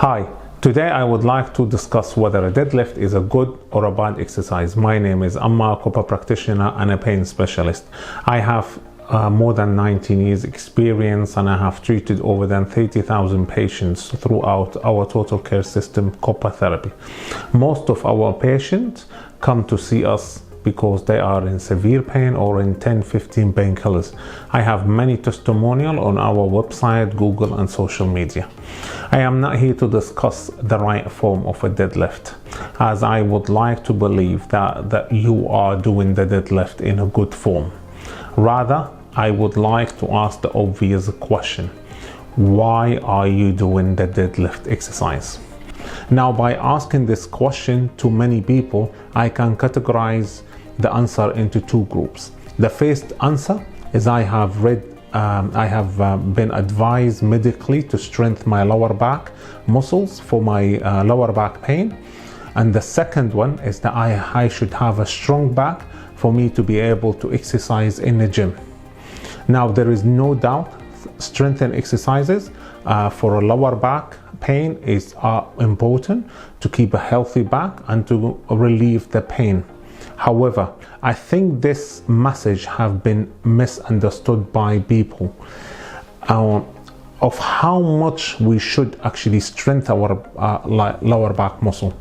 Hi, today I would like to discuss whether a deadlift is a good or a bad exercise. My name is Ammar, COPA practitioner and a pain specialist. I have more than 19 years experience and I have treated over than 30,000 patients throughout our total care system, COPA therapy. Most of our patients come to see us because they are in severe pain or in 10-15 painkillers. I have many testimonials on our website, Google and social media. I am not here to discuss the right form of a deadlift, as I would like to believe that you are doing the deadlift in a good form. Rather, I would like to ask the obvious question: why are you doing the deadlift exercise? Now, by asking this question to many people, I can categorize the answer into two groups. The first answer is I have been advised medically to strengthen my lower back muscles for my lower back pain. And the second one is that I should have a strong back for me to be able to exercise in the gym. Now, there is no doubt strengthening exercises for a lower back pain is important to keep a healthy back and to relieve the pain. However, I think this message have been misunderstood by people of how much we should actually strengthen our lower back muscle.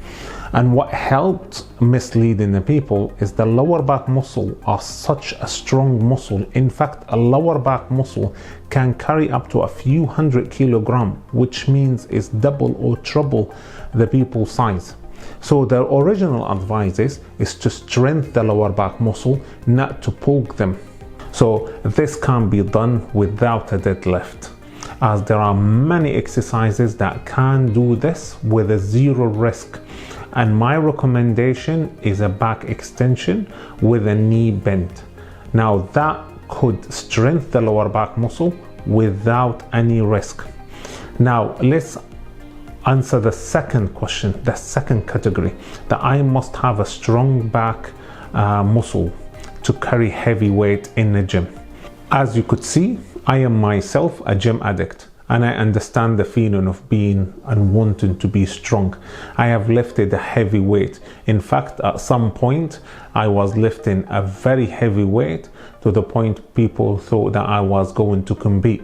And what helped misleading the people is the lower back muscle are such a strong muscle. In fact, a lower back muscle can carry up to a few hundred kilograms, which means it's double or triple the people's size. So the original advice is to strengthen the lower back muscle, not to poke them. So this can be done without a deadlift, as there are many exercises that can do this with a zero risk. And my recommendation is a back extension with a knee bend. Now that could strengthen the lower back muscle without any risk. Now let's answer the second question, the second category, that I must have a strong back muscle to carry heavy weight in the gym. As you could see, I am myself a gym addict, and I understand the feeling of being and wanting to be strong. I have lifted a heavy weight. In fact, at some point, I was lifting a very heavy weight to the point people thought that I was going to compete.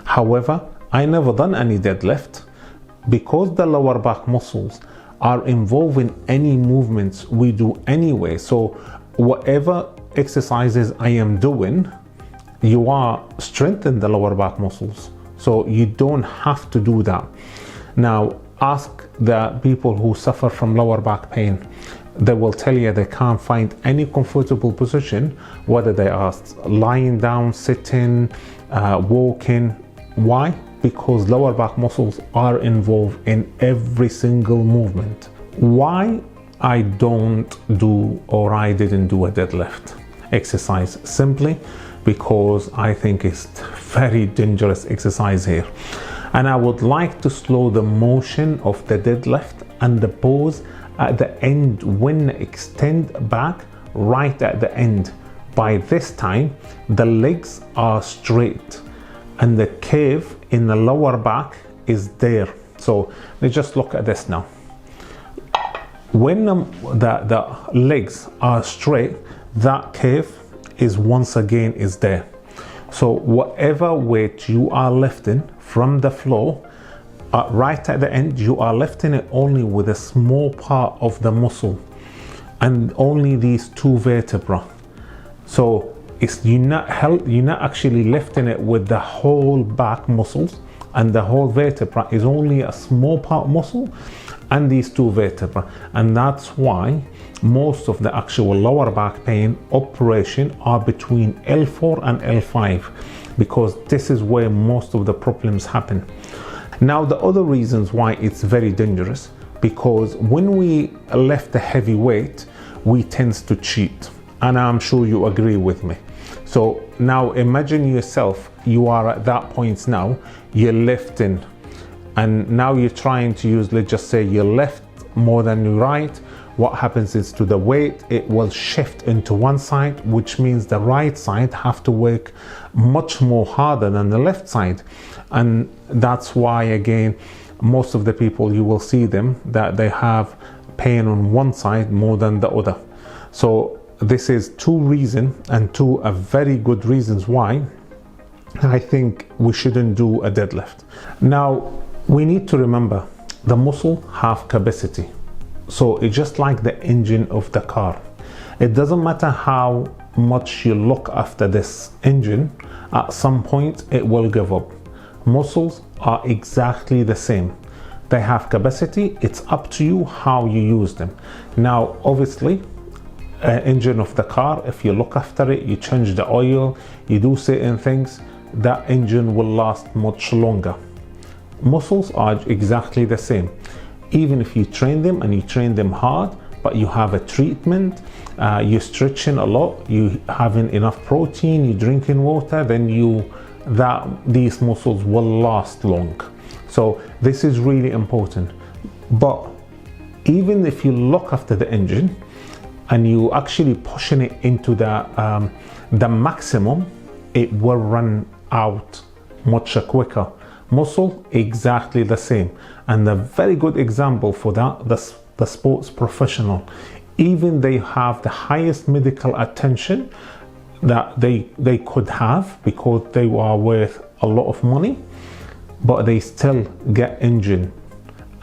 However, I never done any deadlift because the lower back muscles are involved in any movements we do anyway. So whatever exercises I am doing, you are strengthening the lower back muscles. So you don't have to do that. Now, ask the people who suffer from lower back pain. They will tell you they can't find any comfortable position, whether they are lying down, sitting, walking. Why? Because lower back muscles are involved in every single movement. Why I don't do or I didn't do a deadlift exercise? Simply because I think it's very dangerous exercise here. And I would like to slow the motion of the deadlift and the pause at the end when extend back right at the end. By this time, the legs are straight and the curve in the lower back is there. So let's just look at this now. When the legs are straight, that curve is once again is there. So whatever weight you are lifting from the floor, right at the end, you are lifting it only with a small part of the muscle and only these two vertebrae. So you're not actually lifting it with the whole back muscles, and the whole vertebra is only a small part muscle and these two vertebrae. And that's why most of the actual lower back pain operation are between L4 and L5, because this is where most of the problems happen. Now, the other reasons why it's very dangerous, because when we lift the heavy weight, we tend to cheat, and I'm sure you agree with me. So now imagine yourself, you are at that point now, you're lifting, and now you're trying to use, let's just say your left more than your right. What happens is to the weight, it will shift into one side, which means the right side have to work much more harder than the left side. And that's why, again, most of the people, you will see them that they have pain on one side more than the other. So this is two reasons, and two are very good reasons why I think we shouldn't do a deadlift. Now, we need to remember the muscle have capacity. So it's just like the engine of the car. It doesn't matter how much you look after this engine, at some point it will give up. Muscles are exactly the same. They have capacity. It's up to you how you use them. Now, obviously, engine of the car, if you look after it, you change the oil, you do certain things, that engine will last much longer. Muscles are exactly the same. Even if you train them and you train them hard, but you have a treatment, you're stretching a lot, you having enough protein, you drinking water, then these muscles will last long. So this is really important. But even if you look after the engine and you actually pushing it into the maximum, it will run out much quicker. Muscle, exactly the same. And a very good example for that, the sports professional, even they have the highest medical attention that they could have, because they are worth a lot of money, but they still get injured.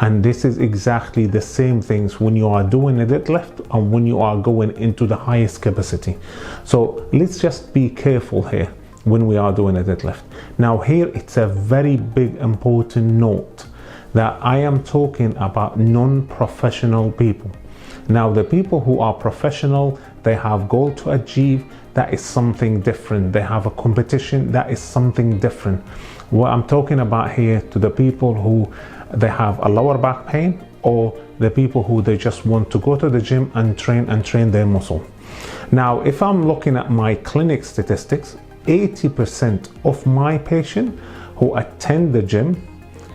And this is exactly the same things when you are doing a deadlift and when you are going into the highest capacity. So let's just be careful here when we are doing a deadlift. Now here, it's a very big important note that I am talking about non-professional people. Now the people who are professional, they have goal to achieve, that is something different. They have a competition, that is something different. What I'm talking about here to the people who they have a lower back pain, or the people who they just want to go to the gym and train their muscle. Now, if I'm looking at my clinic statistics, 80% of my patients who attend the gym,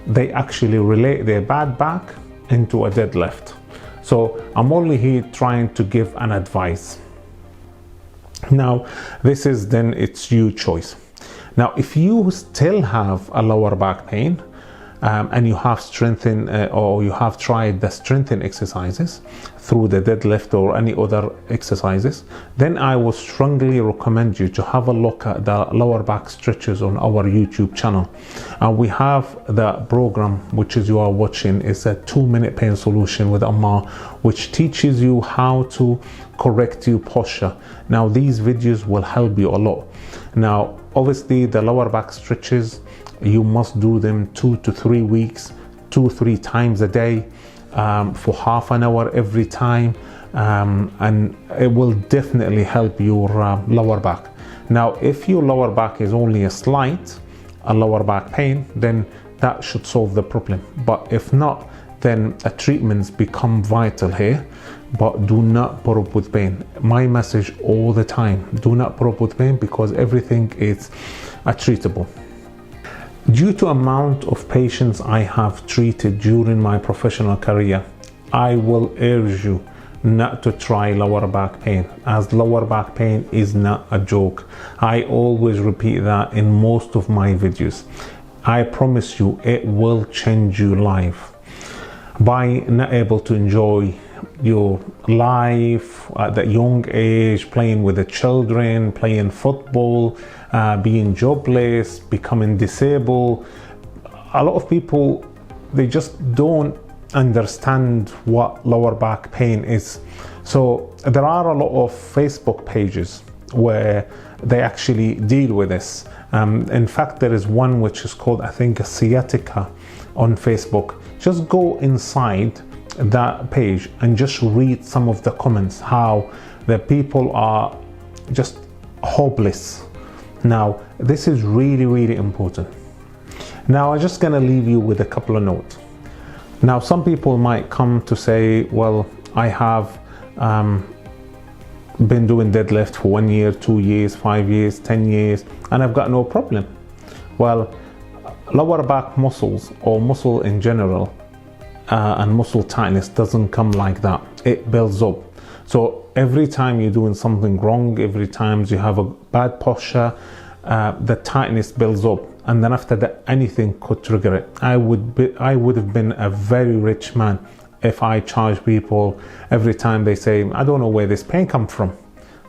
they actually relate their bad back into a deadlift. So I'm only here trying to give an advice. Now, this is then it's your choice. Now, if you still have a lower back pain, and you have strengthened or you have tried the strengthening exercises through the deadlift or any other exercises, then I would strongly recommend you to have a look at the lower back stretches on our YouTube channel. And we have the program which is you are watching is a 2-minute pain solution with Ammar, which teaches you how to correct your posture. Now these videos will help you a lot. Now obviously the lower back stretches, you must do them 2 to 3 weeks, 2-3 times a day, for half an hour every time, and it will definitely help your lower back. Now if your lower back is only a lower back pain, then that should solve the problem. But if not, then treatments become vital here. But do not put up with pain. My message all the time, do not put up with pain, because everything is treatable. Due to amount of patients I have treated during my professional career, I will urge you not to try lower back pain, as lower back pain is not a joke. I always repeat that in most of my videos. I promise you it will change your life. By not able to enjoy your life at that young age, playing with the children, playing football, being jobless, becoming disabled. A lot of people, they just don't understand what lower back pain is. So there are a lot of Facebook pages where they actually deal with this. In fact, there is one which is called, I think, sciatica on Facebook. Just go inside that page and just read some of the comments, how the people are just hopeless. Now this is really, really important. Now I'm just gonna leave you with a couple of notes. Now some people might come to say, well, I have been doing deadlift for 1 year, 2 years, 5 years, 10 years, and I've got no problem. Well, lower back muscles, or muscle in general, and muscle tightness doesn't come like that. It builds up. So every time you're doing something wrong, every time you have a bad posture, the tightness builds up. and then after that anything could trigger it. I would have been a very rich man if I charge people every time they say, I don't know where this pain comes from.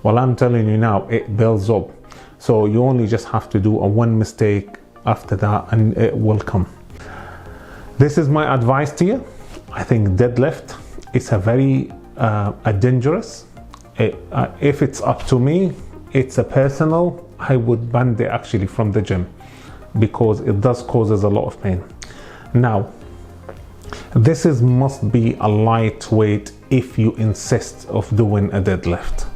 Well, I'm telling you now, it builds up. So you only just have to do a one mistake after that and it will come. This is my advice to you. I think deadlift is a very dangerous. If it's up to me, it's a personal, I would ban it actually from the gym because it does causes a lot of pain. Now, this must be a lightweight if you insist of doing a deadlift,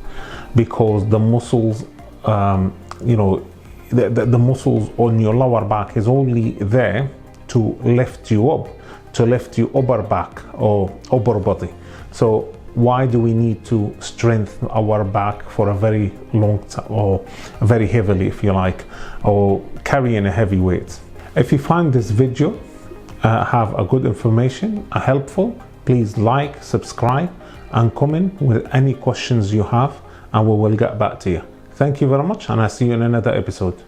because the muscles, the muscles on your lower back is only there to lift you up, to lift your upper back or upper body. So why do we need to strengthen our back for a very long time, or very heavily if you like, or carrying a heavy weight? If you find this video have a good information, helpful, please like, subscribe and comment with any questions you have, and we will get back to you. Thank you very much, and I'll see you in another episode.